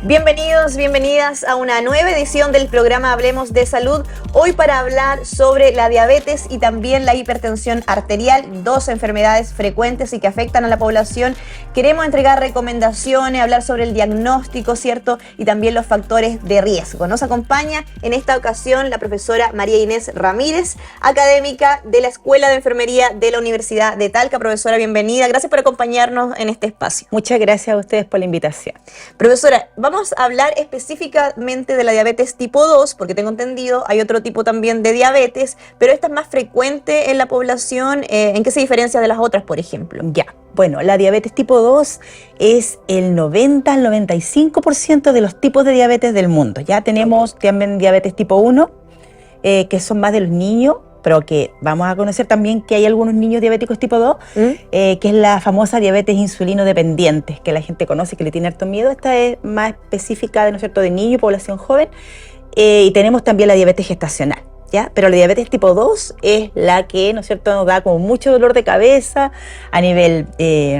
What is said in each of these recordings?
Bienvenidos, bienvenidas a una nueva edición del programa Hablemos de Salud. Hoy para hablar sobre la diabetes y también la hipertensión arterial, dos enfermedades frecuentes y que afectan a la población. Queremos entregar recomendaciones, hablar sobre el diagnóstico, ¿cierto? Y también los factores de riesgo. Nos acompaña en esta ocasión la profesora María Inés Ramírez, académica de la Escuela de Enfermería de la Universidad de Talca. Profesora, bienvenida. Gracias por acompañarnos en este espacio. Muchas gracias a ustedes por la invitación. Profesora, vamos a hablar específicamente de la diabetes tipo 2, porque tengo entendido, hay otro tipo también de diabetes, pero esta es más frecuente en la población. ¿En qué se diferencia de las otras, por ejemplo? Ya, bueno, la diabetes tipo 2 es el 90 al 95% de los tipos de diabetes del mundo. Ya tenemos también diabetes tipo 1, que son más de los niños, pero que vamos a conocer también que hay algunos niños diabéticos tipo 2, que es la famosa diabetes insulino dependiente, que la gente conoce, que le tiene harto miedo. Esta es más específica, ¿no es cierto?, de niños y población joven. Y tenemos también la diabetes gestacional, ¿ya? Pero la diabetes tipo 2 es la que, ¿no es cierto?, nos da como mucho dolor de cabeza a nivel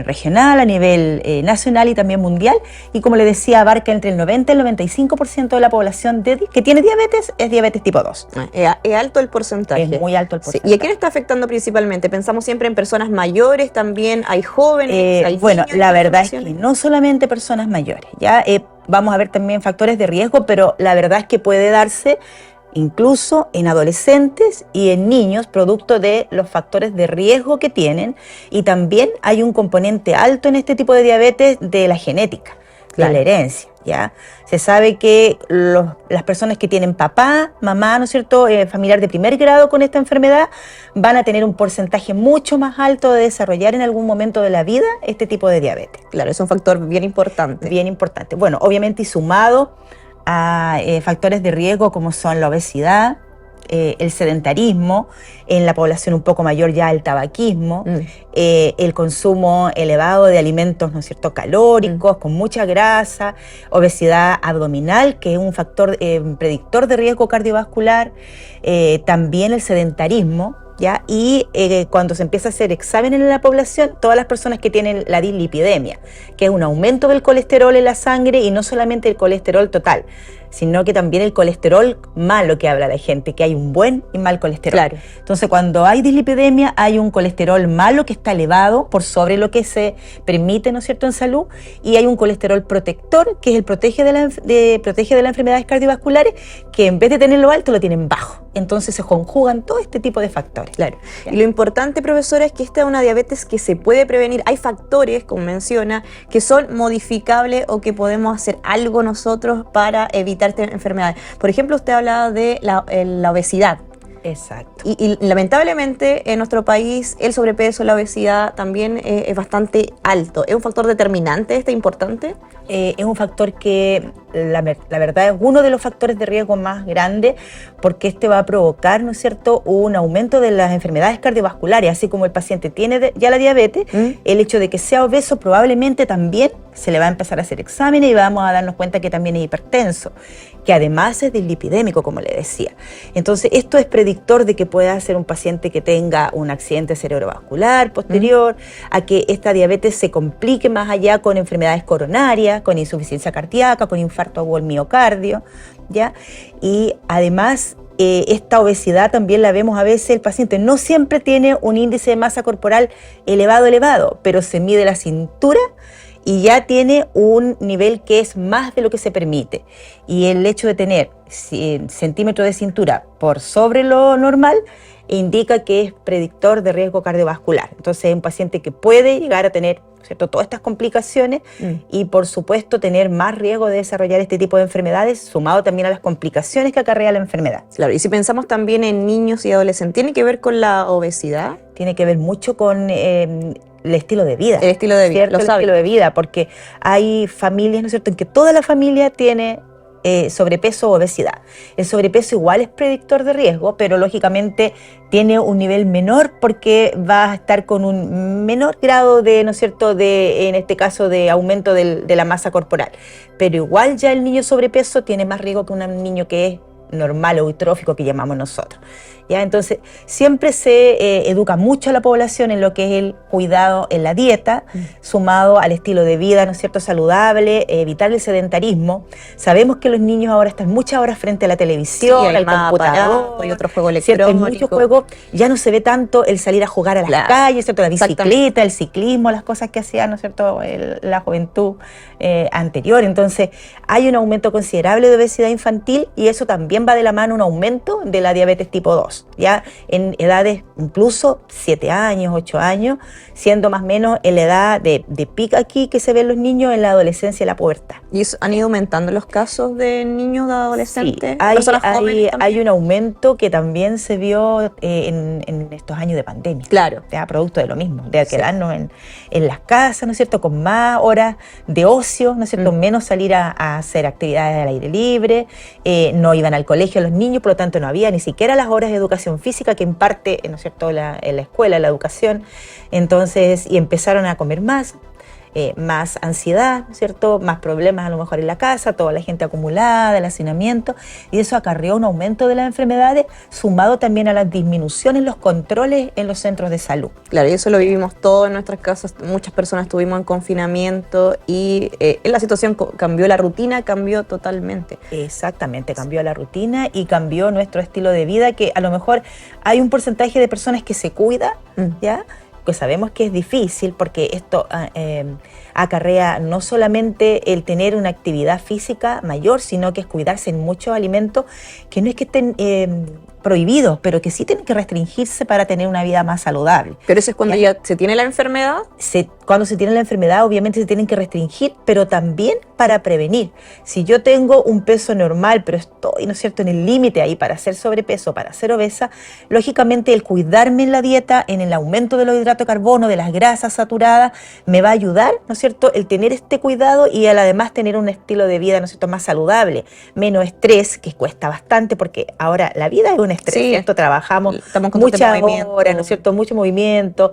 regional, a nivel nacional y también mundial. Y como le decía, abarca entre el 90 y el 95% de la población que tiene diabetes, es diabetes tipo 2. Es alto el porcentaje. Es muy alto el porcentaje. Sí. ¿Y a quién está afectando principalmente? Pensamos siempre en personas mayores, también hay jóvenes, hay bueno, niños. La verdad es que no solamente personas mayores, ¿ya? Vamos a ver también factores de riesgo, pero la verdad es que puede darse incluso en adolescentes y en niños, producto de los factores de riesgo que tienen. Y también hay un componente alto en este tipo de diabetes de la genética, claro, de la herencia, ¿ya? Se sabe que las personas que tienen papá, mamá, ¿no es cierto?, familiar de primer grado con esta enfermedad, van a tener un porcentaje mucho más alto de desarrollar en algún momento de la vida este tipo de diabetes. Claro, es un factor bien importante. Bien importante. Bueno, obviamente y sumado a factores de riesgo como son la obesidad, el sedentarismo, en la población un poco mayor ya el tabaquismo, el consumo elevado de alimentos, ¿no es cierto?, calóricos, con mucha grasa, obesidad abdominal, que es un factor predictor de riesgo cardiovascular, también el sedentarismo, ¿ya? Y cuando se empieza a hacer exámenes en la población, todas las personas que tienen la dislipidemia, que es un aumento del colesterol en la sangre, y no solamente el colesterol total, sino que también el colesterol malo, que habla la gente, que hay un buen y mal colesterol. Claro. Entonces, cuando hay dislipidemia, hay un colesterol malo que está elevado por sobre lo que se permite, ¿no es cierto?, en salud, y hay un colesterol protector, que es el protege de las enfermedades cardiovasculares, que en vez de tenerlo alto, lo tienen bajo. Entonces se conjugan todo este tipo de factores. Claro. Y lo importante, profesora, es que esta es una diabetes que se puede prevenir. Hay factores, como menciona, que son modificables o que podemos hacer algo nosotros para evitar esta enfermedad. Por ejemplo, usted hablaba de la obesidad. Exacto. Y lamentablemente en nuestro país el sobrepeso, la obesidad también es bastante alto. ¿Es un factor determinante importante? Es un factor que la verdad es uno de los factores de riesgo más grandes, porque este va a provocar, ¿no es cierto?, un aumento de las enfermedades cardiovasculares. Así como el paciente tiene ya la diabetes, el hecho de que sea obeso probablemente también se le va a empezar a hacer exámenes y vamos a darnos cuenta que también es hipertenso, que además es dislipidémico, como le decía. Entonces, esto es predictor de que pueda ser un paciente que tenga un accidente cerebrovascular posterior, a que esta diabetes se complique más allá con enfermedades coronarias, con insuficiencia cardíaca, con infarto agudo del miocardio, ¿ya? Y además, esta obesidad también la vemos a veces, el paciente no siempre tiene un índice de masa corporal elevado, pero se mide la cintura y ya tiene un nivel que es más de lo que se permite. Y el hecho de tener centímetros de cintura por sobre lo normal indica que es predictor de riesgo cardiovascular. Entonces es un paciente que puede llegar a tener, ¿cierto?, todas estas complicaciones y por supuesto tener más riesgo de desarrollar este tipo de enfermedades, sumado también a las complicaciones que acarrea la enfermedad. Claro, y si pensamos también en niños y adolescentes, ¿tiene que ver con la obesidad? Tiene que ver mucho con el estilo de vida. El estilo de vida, ¿cierto? El estilo de vida, porque hay familias, ¿no es cierto?, en que toda la familia tiene sobrepeso o obesidad. El sobrepeso igual es predictor de riesgo, pero lógicamente tiene un nivel menor porque va a estar con un menor grado de, ¿no es cierto?, en este caso de aumento de la masa corporal. Pero igual ya el niño sobrepeso tiene más riesgo que un niño que es normal o eutrófico, que llamamos nosotros. ¿Ya? Entonces, siempre se educa mucho a la población en lo que es el cuidado en la dieta, sumado al estilo de vida, ¿no es cierto?, saludable, evitar el sedentarismo. Sabemos que los niños ahora están muchas horas frente a la televisión, al computador, y otros juegos electrónicos. Hay muchos juegos, ya no se ve tanto el salir a jugar a las calles, ¿cierto?, la bicicleta, el ciclismo, las cosas que hacía, ¿no es cierto?, la juventud anterior. Entonces, hay un aumento considerable de obesidad infantil y eso también va de la mano un aumento de la diabetes tipo 2, ya en edades incluso 7 años, 8 años, siendo más o menos en la edad de pic aquí que se ven los niños en la adolescencia y la pubertad. ¿Y han ido aumentando los casos de niños, de adolescentes? Sí, hay un aumento que también se vio en estos años de pandemia. Claro. Ya, producto de lo mismo, de quedarnos en las casas, ¿no es cierto?, con más horas de ocio, ¿no es cierto?, menos salir a hacer actividades al aire libre, no iban al colegio los niños, por lo tanto no había ni siquiera las horas de educación física que imparte, ¿no es cierto?, en la escuela, la educación. Entonces, y empezaron a comer más ansiedad, ¿no es cierto?, más problemas a lo mejor en la casa, toda la gente acumulada, el hacinamiento, y eso acarreó un aumento de las enfermedades, sumado también a las disminuciones en los controles en los centros de salud. Claro, y eso lo vivimos todos en nuestras casas, muchas personas estuvimos en confinamiento y la situación cambió, la rutina cambió totalmente. Exactamente, cambió la rutina y cambió nuestro estilo de vida, que a lo mejor hay un porcentaje de personas que se cuida, ¿ya?, que sabemos que es difícil porque esto acarrea no solamente el tener una actividad física mayor, sino que es cuidarse en muchos alimentos que no es que estén prohibidos, pero que sí tienen que restringirse para tener una vida más saludable. Pero eso es cuando ya se tiene la enfermedad. Cuando se tiene la enfermedad, obviamente se tienen que restringir, pero también para prevenir. Si yo tengo un peso normal, pero estoy, ¿no es cierto?, en el límite ahí para hacer sobrepeso, para ser obesa, lógicamente el cuidarme en la dieta, en el aumento de los hidratos de carbono, de las grasas saturadas, me va a ayudar, ¿no es cierto?, el tener este cuidado y además tener un estilo de vida, ¿no es cierto?, más saludable, menos estrés, que cuesta bastante, porque ahora la vida es un estrés, ¿cierto? Trabajamos muchas horas, ¿no es cierto?, mucho movimiento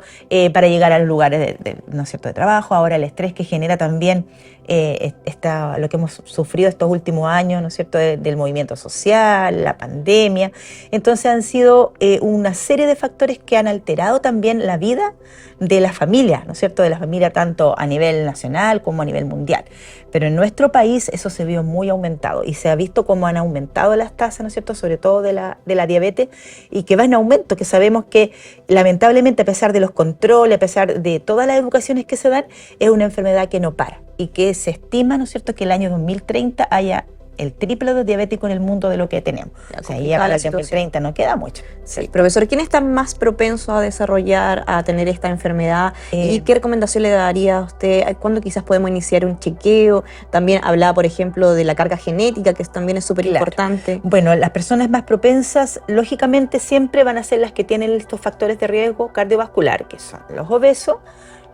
para llegar a los lugares ¿no es cierto?, de trabajo. Ahora el estrés que genera también lo que hemos sufrido estos últimos años, ¿no es cierto?, del movimiento social, la pandemia. Entonces han sido una serie de factores que han alterado también la vida de la familia, ¿no es cierto?, de la familia tanto a nivel nacional como a nivel mundial. Pero en nuestro país eso se vio muy aumentado y se ha visto cómo han aumentado las tasas, ¿no es cierto?, sobre todo de la diabetes, y que va en aumento, que sabemos que lamentablemente a pesar de los controles, a pesar de todas las educaciones que se dan, es una enfermedad que no para y que se estima, ¿no es cierto?, que el año 2030 haya el triple de diabéticos en el mundo de lo que tenemos. O sea, ya para el 2030 no queda mucho. Sí. Profesor, ¿quién está más propenso a desarrollar, a tener esta enfermedad? ¿Y qué recomendación le daría a usted? ¿Cuándo quizás podemos iniciar un chequeo? También hablaba, por ejemplo, de la carga genética, que también es súper importante. Bueno, las personas más propensas, lógicamente, siempre van a ser las que tienen estos factores de riesgo cardiovascular, que son los obesos,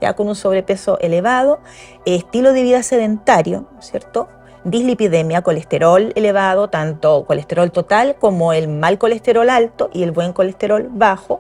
ya con un sobrepeso elevado, estilo de vida sedentario, ¿cierto?, dislipidemia, colesterol elevado, tanto colesterol total como el mal colesterol alto y el buen colesterol bajo,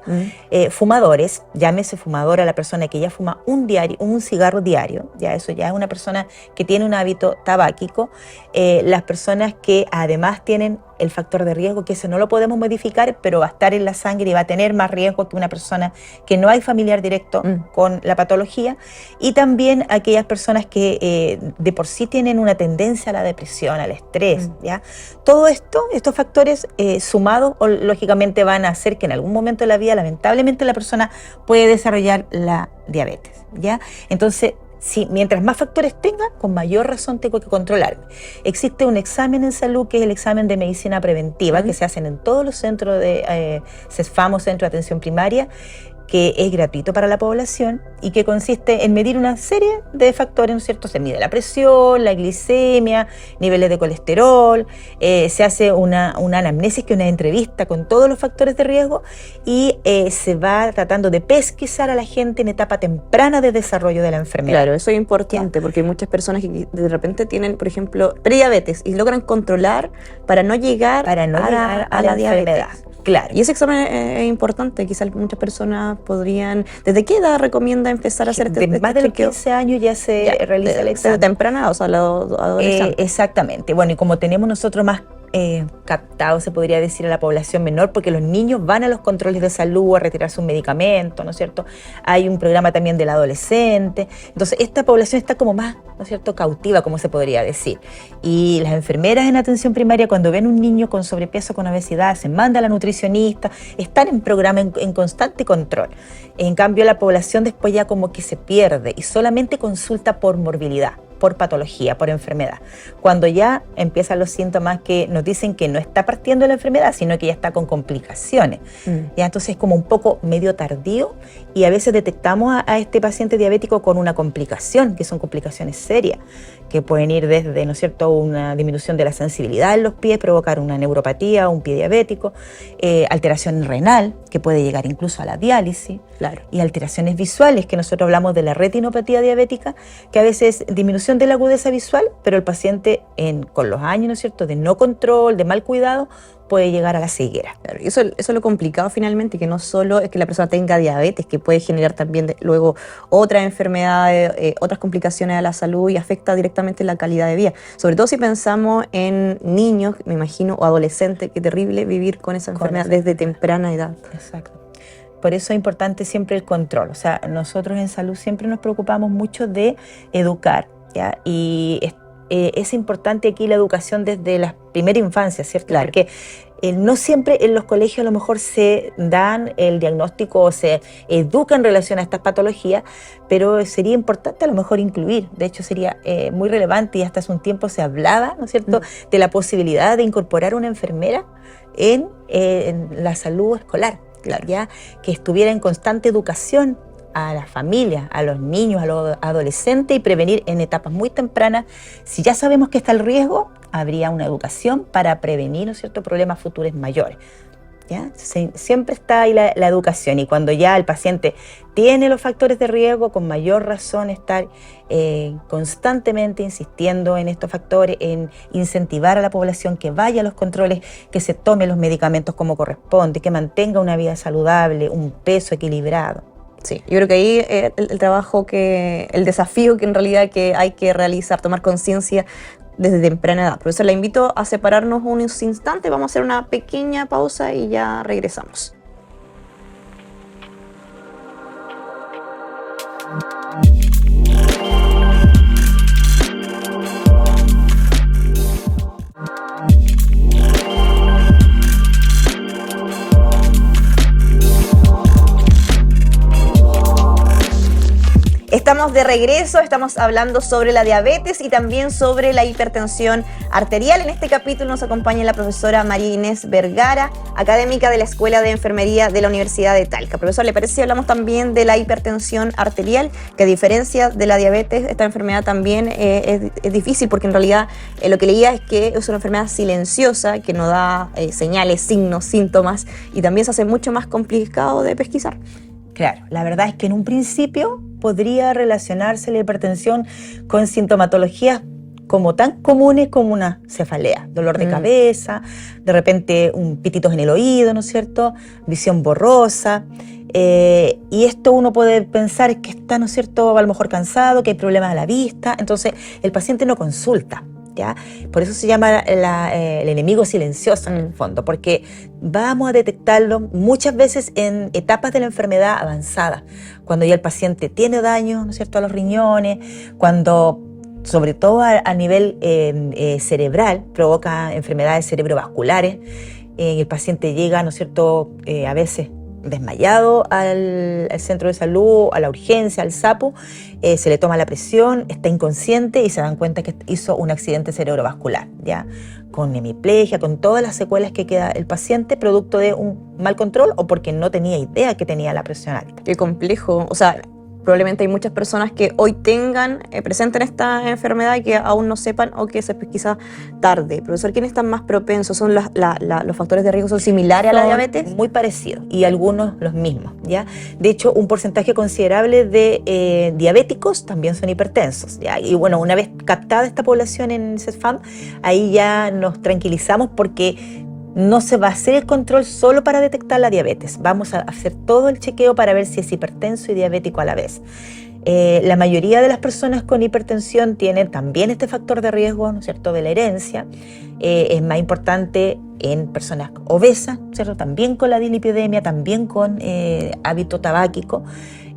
fumadores, llámese fumador a la persona que ya fuma un cigarro diario, ya eso ya es una persona que tiene un hábito tabáquico, las personas que además tienen el factor de riesgo, que ese no lo podemos modificar, pero va a estar en la sangre y va a tener más riesgo que una persona que no hay familiar directo con la patología, y también aquellas personas que de por sí tienen una tendencia a la depresión, al estrés, ¿ya? Todo esto, estos factores sumados, lógicamente van a hacer que en algún momento de la vida, lamentablemente, la persona puede desarrollar la diabetes, ¿ya? Entonces, sí, mientras más factores tenga, con mayor razón tengo que controlarme. Existe un examen en salud que es el examen de medicina preventiva que se hacen en todos los centros de CESFAM o Centro de Atención Primaria, que es gratuito para la población y que consiste en medir una serie de factores, ¿no es cierto? Se mide la presión, la glicemia, niveles de colesterol, se hace una anamnesis, que es una entrevista con todos los factores de riesgo, y se va tratando de pesquisar a la gente en etapa temprana de desarrollo de la enfermedad. Claro, eso es importante, porque hay muchas personas que de repente tienen, por ejemplo, prediabetes y logran controlar para no llegar a la diabetes. Enfermedad. Claro. Y ese examen es importante. Quizás muchas personas podrían... ¿Desde qué edad recomienda empezar a hacer este más de los 15 años ya se realiza el examen. Desde temprana, o sea, la adolescente. Exactamente. Bueno, y como tenemos nosotros más captado, se podría decir, a la población menor, porque los niños van a los controles de salud a retirarse un medicamento, ¿no es cierto? Hay un programa también del adolescente. Entonces, esta población está como más, ¿no es cierto?, cautiva, como se podría decir. Y las enfermeras en atención primaria, cuando ven un niño con sobrepeso, con obesidad, se manda a la nutricionista, están en programa en constante control. En cambio, la población después ya como que se pierde y solamente consulta por morbilidad, por patología, por enfermedad. Cuando ya empiezan los síntomas que nos dicen que no está partiendo la enfermedad, sino que ya está con complicaciones. Ya entonces es como un poco medio tardío, y a veces detectamos a este paciente diabético con una complicación, que son complicaciones serias, que pueden ir desde, ¿no es cierto?, una disminución de la sensibilidad en los pies, provocar una neuropatía, un pie diabético, alteración renal, que puede llegar incluso a la diálisis, claro, y alteraciones visuales, que nosotros hablamos de la retinopatía diabética, que a veces disminución de la agudeza visual, pero el paciente con los años, ¿no es cierto?, de no control, de mal cuidado, puede llegar a la ceguera. Claro, y eso es lo complicado finalmente, que no solo es que la persona tenga diabetes, que puede generar también luego otras enfermedades, otras complicaciones a la salud, y afecta directamente la calidad de vida. Sobre todo si pensamos en niños, me imagino, o adolescentes, qué terrible vivir con esa enfermedad desde temprana edad. Exacto. Por eso es importante siempre el control. O sea, nosotros en salud siempre nos preocupamos mucho de educar, ¿ya? Y es importante aquí la educación desde la primera infancia, ¿cierto? Claro. Porque no siempre en los colegios a lo mejor se dan el diagnóstico o se educa en relación a estas patologías, pero sería importante a lo mejor incluir. De hecho, sería muy relevante, y hasta hace un tiempo se hablaba, ¿no es cierto?, de la posibilidad de incorporar una enfermera en la salud escolar, claro, ya que estuviera en constante educación a las familias, a los niños, a los adolescentes, y prevenir en etapas muy tempranas. Si ya sabemos que está el riesgo, habría una educación para prevenir, ¿no es cierto?, problemas futuros mayores. ¿Ya? Siempre está ahí la educación, y cuando ya el paciente tiene los factores de riesgo, con mayor razón estar constantemente insistiendo en estos factores, en incentivar a la población que vaya a los controles, que se tome los medicamentos como corresponde, que mantenga una vida saludable, un peso equilibrado. Sí, yo creo que ahí el trabajo, el desafío que en realidad que hay que realizar, tomar conciencia desde temprana edad. Por eso la invito a separarnos unos instantes, vamos a hacer una pequeña pausa y ya regresamos. Estamos de regreso, estamos hablando sobre la diabetes y también sobre la hipertensión arterial. En este capítulo nos acompaña la profesora María Inés Vergara, académica de la Escuela de Enfermería de la Universidad de Talca. Profesor, ¿le parece si hablamos también de la hipertensión arterial? Que a diferencia de la diabetes, esta enfermedad también es difícil, porque en realidad lo que leía es que es una enfermedad silenciosa, que no da señales, signos, síntomas, y también se hace mucho más complicado de pesquisar. Claro, la verdad es que en un principio podría relacionarse la hipertensión con sintomatologías como tan comunes como una cefalea, dolor de cabeza, de repente un pititos en el oído, ¿no es cierto?, visión borrosa, y esto uno puede pensar que está, ¿no es cierto?, a lo mejor cansado, que hay problemas a la vista, entonces el paciente no consulta. ¿Ya? Por eso se llama el enemigo silencioso en el fondo, porque vamos a detectarlo muchas veces en etapas de la enfermedad avanzada, cuando ya el paciente tiene daño, ¿no es cierto?, a los riñones, cuando sobre todo a nivel cerebral provoca enfermedades cerebrovasculares, el paciente llega, ¿no es cierto?, a veces desmayado al centro de salud, a la urgencia, al SAPU, se le toma la presión, está inconsciente y se dan cuenta que hizo un accidente cerebrovascular, ¿ya? Con hemiplegia, con todas las secuelas que queda el paciente, producto de un mal control o porque no tenía idea que tenía la presión alta. Qué complejo, o sea, probablemente hay muchas personas que hoy tengan, presenten esta enfermedad y que aún no sepan o que sepan quizás tarde. Profesor, ¿quiénes están más propensos? ¿Son los factores de riesgo son similares a la diabetes? Muy parecidos y algunos los mismos, ¿ya? De hecho, un porcentaje considerable de diabéticos también son hipertensos, ¿ya? Y bueno, una vez captada esta población en CESFAM, ahí ya nos tranquilizamos porque no se va a hacer el control solo para detectar la diabetes. Vamos a hacer todo el chequeo para ver si es hipertenso y diabético a la vez. La mayoría de las personas con hipertensión tienen también este factor de riesgo, ¿no es cierto?, de la herencia. Es más importante en personas obesas, ¿cierto?, también con la dislipidemia, también con hábito tabáquico.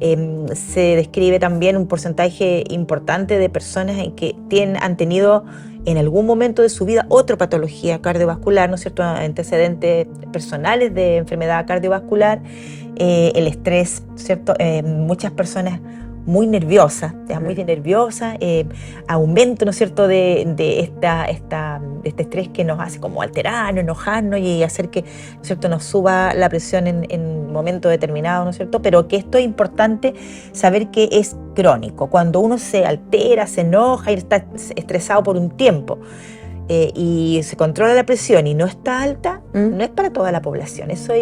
Se describe también un porcentaje importante de personas que han tenido en algún momento de su vida otra patología cardiovascular, ¿no es cierto?, antecedentes personales de enfermedad cardiovascular, el estrés, ¿cierto?, muchas personas muy nerviosas, aumento, ¿no es cierto?, de este estrés que nos hace como alterarnos, enojarnos y hacer que, ¿no es cierto?, nos suba la presión en un momento determinado, ¿no es cierto?, pero que esto es importante saber que es crónico. Cuando uno se altera, se enoja y está estresado por un tiempo, y se controla la presión y no está alta, no es para toda la población. Eso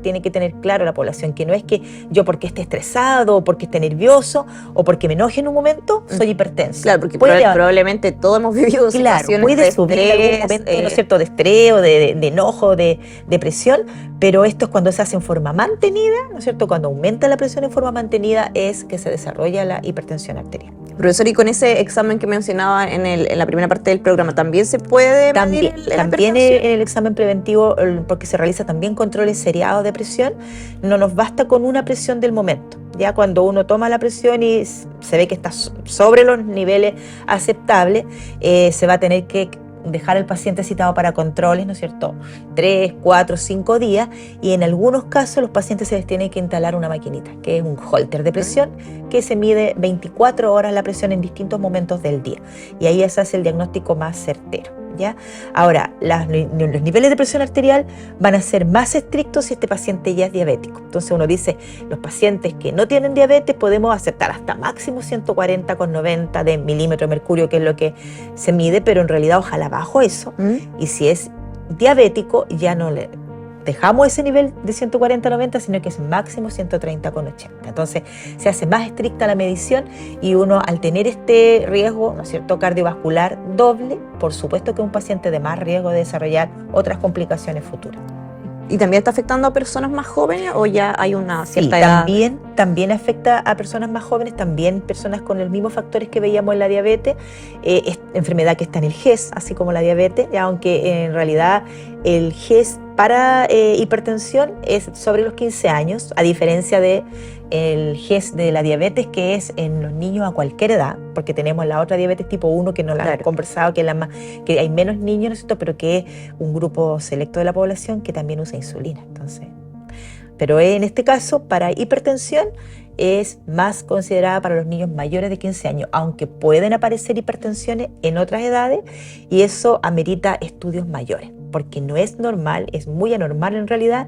tiene que tener claro la población, que no es que yo porque esté estresado o porque esté nervioso o porque me enoje en un momento soy hipertenso. Claro, porque probablemente todos hemos vivido situaciones puede de subir estrés, en algún momento, ¿no es cierto?, de estrés o de enojo, de depresión, pero esto es cuando se hace en forma mantenida, ¿no es cierto?, cuando aumenta la presión en forma mantenida es que se desarrolla la hipertensión arterial. Profesor, y con ese examen que mencionaba en la primera parte del programa, ¿también se puede medir también en el examen preventivo, porque se realiza también controles seriados de presión, no nos basta con una presión del momento. Ya cuando uno toma la presión y se ve que está sobre los niveles aceptables, se va a tener que dejar al paciente citado para controles, ¿no es cierto?, 3, 4, 5 días, y en algunos casos los pacientes se les tiene que instalar una maquinita, que es un holter de presión, que se mide 24 horas la presión en distintos momentos del día, y ahí se hace el diagnóstico más certero, ¿ya? Ahora, los niveles de presión arterial van a ser más estrictos si este paciente ya es diabético. Entonces uno dice, los pacientes que no tienen diabetes podemos aceptar hasta máximo 140/90 de milímetro de mercurio, que es lo que se mide, pero en realidad ojalá bajo eso. Y si es diabético, ya no le dejamos ese nivel de 140/90, sino que es máximo 130/80. Entonces se hace más estricta la medición y uno, al tener este riesgo, ¿no es cierto?, cardiovascular doble, por supuesto que es un paciente de más riesgo de desarrollar otras complicaciones futuras. ¿Y también está afectando a personas más jóvenes o ya hay una cierta edad? También afecta a personas más jóvenes, también personas con los mismos factores que veíamos en la diabetes, es enfermedad que está en el GES, así como la diabetes, aunque en realidad el GES para hipertensión es sobre los 15 años, a diferencia de el GES de la diabetes, que es en los niños a cualquier edad, porque tenemos la otra diabetes tipo 1 que no la hemos conversado, que es la más, que hay menos niños, ¿no es cierto?, pero que es un grupo selecto de la población que también usa insulina. Entonces, pero en este caso, para hipertensión, es más considerada para los niños mayores de 15 años, aunque pueden aparecer hipertensiones en otras edades, y eso amerita estudios mayores, porque no es normal, es muy anormal en realidad,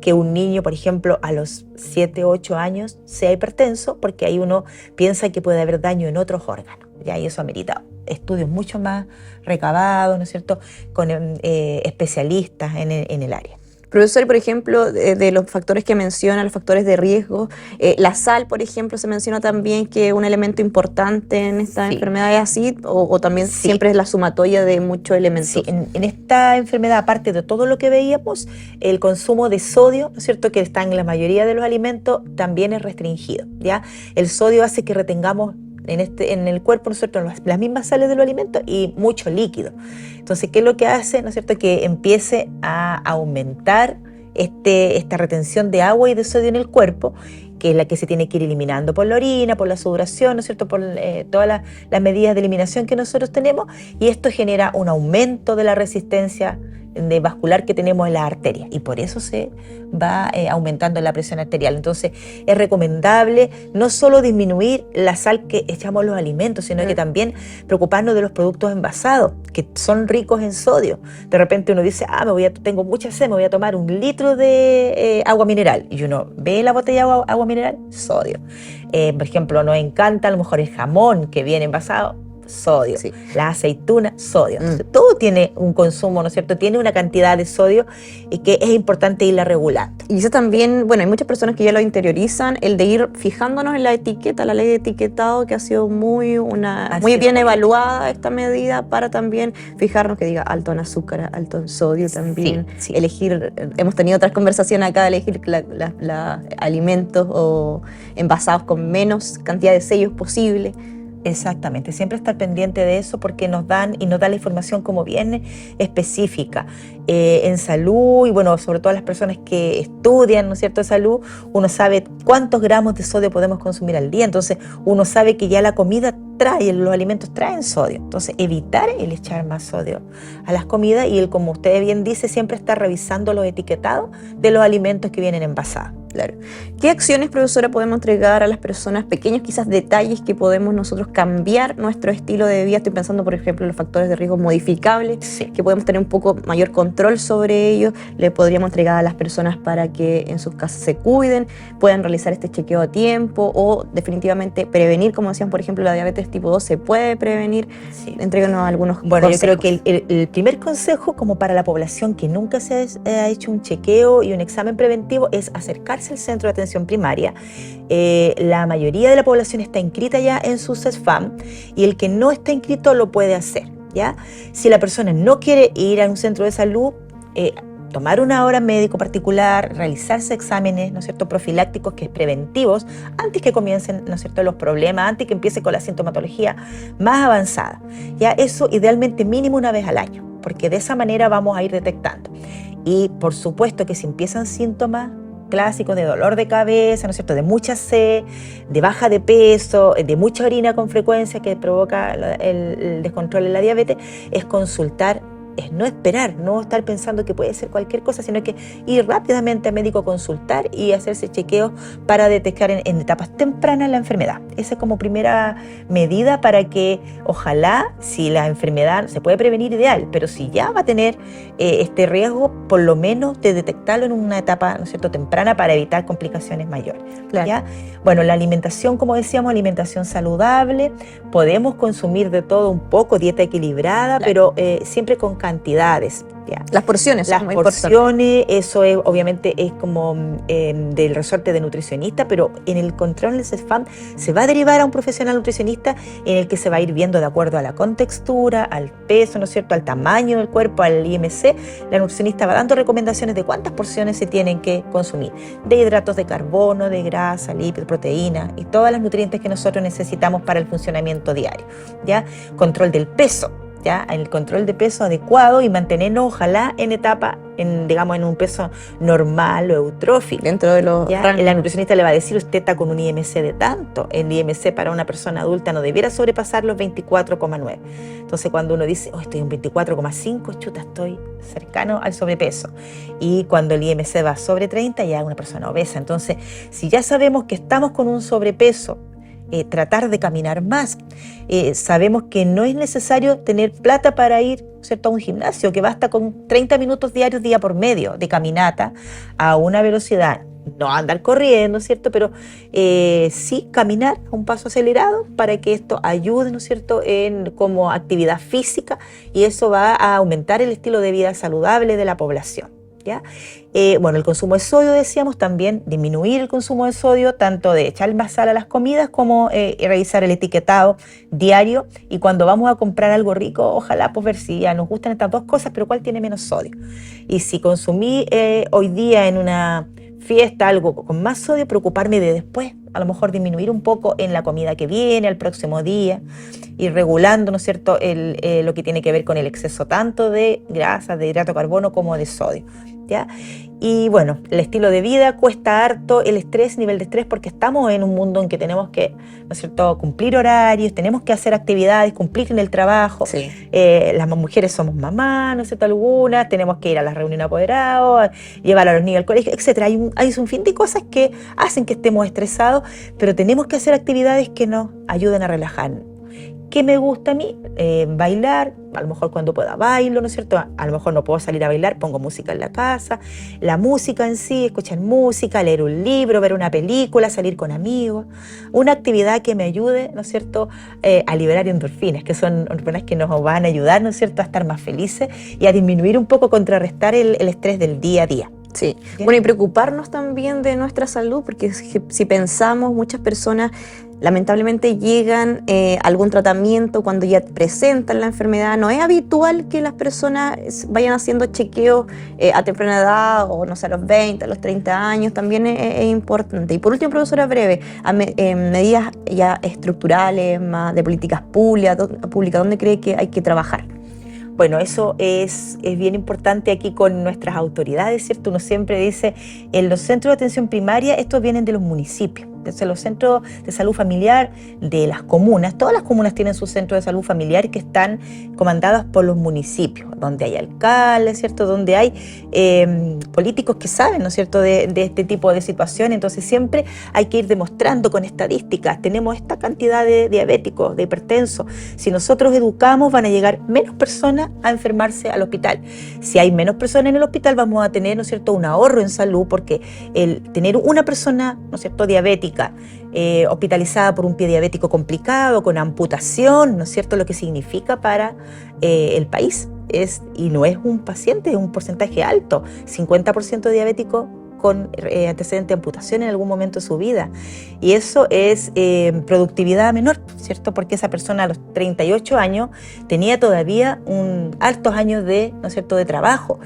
que un niño, por ejemplo, a los 7, 8 años sea hipertenso, porque ahí uno piensa que puede haber daño en otros órganos, ¿ya? Y eso amerita estudios mucho más recabados, ¿no es cierto?, con especialistas en el área. Profesor, por ejemplo, de los factores que menciona, los factores de riesgo, la sal, por ejemplo, se menciona también que es un elemento importante en esta enfermedad, ¿es así? ¿O también siempre es la sumatoria de muchos elementos? Sí, en esta enfermedad, aparte de todo lo que veíamos, el consumo de sodio, ¿no es cierto?, que está en la mayoría de los alimentos, también es restringido, ¿ya? El sodio hace que retengamos en el cuerpo, ¿no es cierto?, las mismas sales de los alimentos y mucho líquido. Entonces, ¿qué es lo que hace? ¿No es cierto?, que empiece a aumentar esta retención de agua y de sodio en el cuerpo, que es la que se tiene que ir eliminando por la orina, por la sudoración, ¿no es cierto?, por todas las medidas de eliminación que nosotros tenemos, y esto genera un aumento de la resistencia vascular que tenemos en las arterias, y por eso se va aumentando la presión arterial. Entonces es recomendable no solo disminuir la sal que echamos a los alimentos, sino que también preocuparnos de los productos envasados, que son ricos en sodio. De repente uno dice, tengo mucha sed, me voy a tomar 1 litro de agua mineral, y uno ve la botella de agua mineral, sodio. Por ejemplo, nos encanta a lo mejor el jamón que viene envasado, sodio, sí. La aceituna, sodio. Entonces, todo tiene un consumo, ¿no es cierto? Tiene una cantidad de sodio y que es importante irla regulando. Y eso también, bueno, hay muchas personas que ya lo interiorizan, el de ir fijándonos en la etiqueta, la ley de etiquetado, que ha sido muy bien evaluada esta medida, para también fijarnos que diga alto en azúcar, alto en sodio también. Sí. Elegir, hemos tenido otras conversaciones acá, de elegir alimentos o envasados con menos cantidad de sellos posible. Exactamente, siempre estar pendiente de eso, porque nos da la información como bien específica. En salud, y bueno, sobre todo las personas que estudian, ¿no es cierto?, salud, uno sabe cuántos gramos de sodio podemos consumir al día. Entonces uno sabe que ya la comida los alimentos traen sodio. Entonces evitar el echar más sodio a las comidas, y como usted bien dice, siempre estar revisando los etiquetados de los alimentos que vienen envasados. Claro. ¿Qué acciones, profesora, podemos entregar a las personas, pequeños quizás detalles que podemos nosotros cambiar nuestro estilo de vida? Estoy pensando, por ejemplo, en los factores de riesgo modificables, que podemos tener un poco mayor control sobre ellos. Le podríamos entregar a las personas para que en sus casas se cuiden, puedan realizar este chequeo a tiempo, o definitivamente prevenir, como decían, por ejemplo, la diabetes tipo 2 se puede prevenir. Sí. Entréganos algunos consejos. Yo creo que el primer consejo, como para la población que nunca se ha hecho un chequeo y un examen preventivo, es acercarse al centro de atención primaria. La mayoría de la población está inscrita ya en su CESFAM, y el que no está inscrito lo puede hacer, ¿ya? Si la persona no quiere ir a un centro de salud, tomar una hora médico particular, realizarse exámenes, ¿no es cierto?, profilácticos, que es preventivos, antes que comiencen, ¿no es cierto?, los problemas, antes que empiece con la sintomatología más avanzada. Ya eso idealmente mínimo una vez al año, porque de esa manera vamos a ir detectando. Y por supuesto que si empiezan síntomas clásicos de dolor de cabeza, ¿no es cierto?, de mucha sed, de baja de peso, de mucha orina con frecuencia, que provoca el descontrol en la diabetes, es consultar, es no esperar, no estar pensando que puede ser cualquier cosa, sino que ir rápidamente al médico a consultar y hacerse chequeos para detectar en etapas tempranas la enfermedad. Esa es como primera medida, para que ojalá, si la enfermedad se puede prevenir, ideal, pero si ya va a tener este riesgo, por lo menos de detectarlo en una etapa, ¿no es cierto?, temprana, para evitar complicaciones mayores. Claro. ¿Ya? Bueno, la alimentación, como decíamos, alimentación saludable, podemos consumir de todo un poco, dieta equilibrada, claro, pero siempre con cantidades. ¿Ya? Las porciones. Las porciones, eso es, obviamente es como del resorte de nutricionista, pero en el control del CESFAM se va a derivar a un profesional nutricionista, en el que se va a ir viendo de acuerdo a la contextura, al peso, ¿no es cierto?, al tamaño del cuerpo, al IMC. La nutricionista va dando recomendaciones de cuántas porciones se tienen que consumir, de hidratos de carbono, de grasa, lípidos, proteína y todas las nutrientes que nosotros necesitamos para el funcionamiento diario. ¿Ya? Control del peso. ¿Ya? El control de peso adecuado, y mantenernos ojalá en etapa, digamos, en un peso normal o eutrófico. Dentro de los rangos. La nutricionista le va a decir, usted está con un IMC de tanto. El IMC para una persona adulta no debiera sobrepasar los 24,9. Entonces cuando uno dice, estoy en 24,5, chuta, estoy cercano al sobrepeso. Y cuando el IMC va sobre 30, ya es una persona obesa. Entonces, si ya sabemos que estamos con un sobrepeso, tratar de caminar más. Sabemos que no es necesario tener plata para ir, ¿cierto?, a un gimnasio, que basta con 30 minutos diarios, día por medio, de caminata a una velocidad, no andar corriendo, ¿cierto?, pero sí caminar a un paso acelerado, para que esto ayude, ¿no es cierto?, como actividad física, y eso va a aumentar el estilo de vida saludable de la población. ¿Ya? Bueno, el consumo de sodio, decíamos, también disminuir el consumo de sodio, tanto de echar más sal a las comidas, como revisar el etiquetado diario, y cuando vamos a comprar algo rico, ojalá pues ver si ya nos gustan estas dos cosas, pero cuál tiene menos sodio. Y si consumí hoy día en una fiesta algo con más sodio, preocuparme de después a lo mejor disminuir un poco en la comida que viene al próximo día, ir regulando, ¿no es cierto?, lo que tiene que ver con el exceso tanto de grasa, de hidrato de carbono como de sodio, ¿ya? Y bueno, el estilo de vida cuesta harto, el estrés, nivel de estrés, porque estamos en un mundo en que tenemos que, ¿no es cierto?, cumplir horarios, tenemos que hacer actividades, cumplir en el trabajo. Sí. Las mujeres somos mamás, ¿no es cierto?, algunas, tenemos que ir a las reuniones de apoderados, llevar a los niños al colegio, etcétera. Hay un fin de cosas que hacen que estemos estresados, pero tenemos que hacer actividades que nos ayuden a relajarnos. ¿Qué me gusta a mí? Bailar, a lo mejor cuando pueda bailo, ¿no es cierto? A lo mejor no puedo salir a bailar, pongo música en la casa. La música en sí, escuchar música, leer un libro, ver una película, salir con amigos. Una actividad que me ayude, ¿no es cierto?, a liberar endorfinas, que son hormonas que nos van a ayudar, ¿no es cierto?, a estar más felices y a disminuir un poco, contrarrestar el estrés del día a día. Sí, bueno, y preocuparnos también de nuestra salud, porque si pensamos, muchas personas lamentablemente llegan a algún tratamiento cuando ya presentan la enfermedad. No es habitual que las personas vayan haciendo chequeos a temprana edad, o no sé, a los 20, a los 30 años, también es importante. Y por último, profesora, breve, medidas ya estructurales, más de políticas públicas, ¿dónde cree que hay que trabajar? Bueno, eso es bien importante aquí con nuestras autoridades, ¿cierto? Uno siempre dice, en los centros de atención primaria, estos vienen de los municipios. Entonces, los centros de salud familiar de las comunas, todas las comunas tienen sus centros de salud familiar que están comandados por los municipios, donde hay alcaldes, ¿cierto?, donde hay políticos que saben, ¿no es cierto?, de este tipo de situaciones. Entonces, siempre hay que ir demostrando con estadísticas, tenemos esta cantidad de diabéticos, de hipertensos. Si nosotros educamos, van a llegar menos personas a enfermarse al hospital. Si hay menos personas en el hospital, vamos a tener, ¿no es cierto?, un ahorro en salud, porque el tener una persona, ¿no es cierto?, diabética, hospitalizada por un pie diabético complicado, con amputación, ¿no es cierto?, lo que significa para el país y no es un paciente, es un porcentaje alto, 50% de diabéticos con antecedente de amputación en algún momento de su vida. Y eso es productividad menor, ¿cierto?, porque esa persona a los 38 años tenía todavía altos años de, ¿no es cierto?, de trabajo,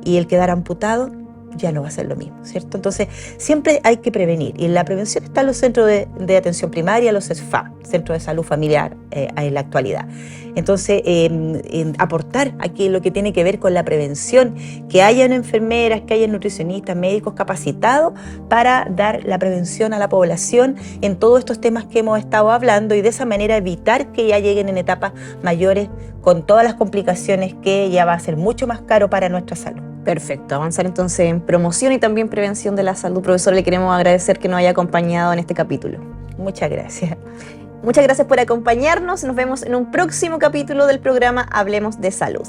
y el quedar amputado ya no va a ser lo mismo, ¿cierto? Entonces, siempre hay que prevenir. Y en la prevención están los centros de atención primaria, los SFA, Centros de Salud Familiar, en la actualidad. Entonces, aportar aquí lo que tiene que ver con la prevención, que hayan enfermeras, que hayan nutricionistas, médicos capacitados para dar la prevención a la población en todos estos temas que hemos estado hablando, y de esa manera evitar que ya lleguen en etapas mayores con todas las complicaciones, que ya va a ser mucho más caro para nuestra salud. Perfecto, avanzar entonces en promoción y también prevención de la salud. Profesor, le queremos agradecer que nos haya acompañado en este capítulo. Muchas gracias. Muchas gracias por acompañarnos. Nos vemos en un próximo capítulo del programa Hablemos de Salud.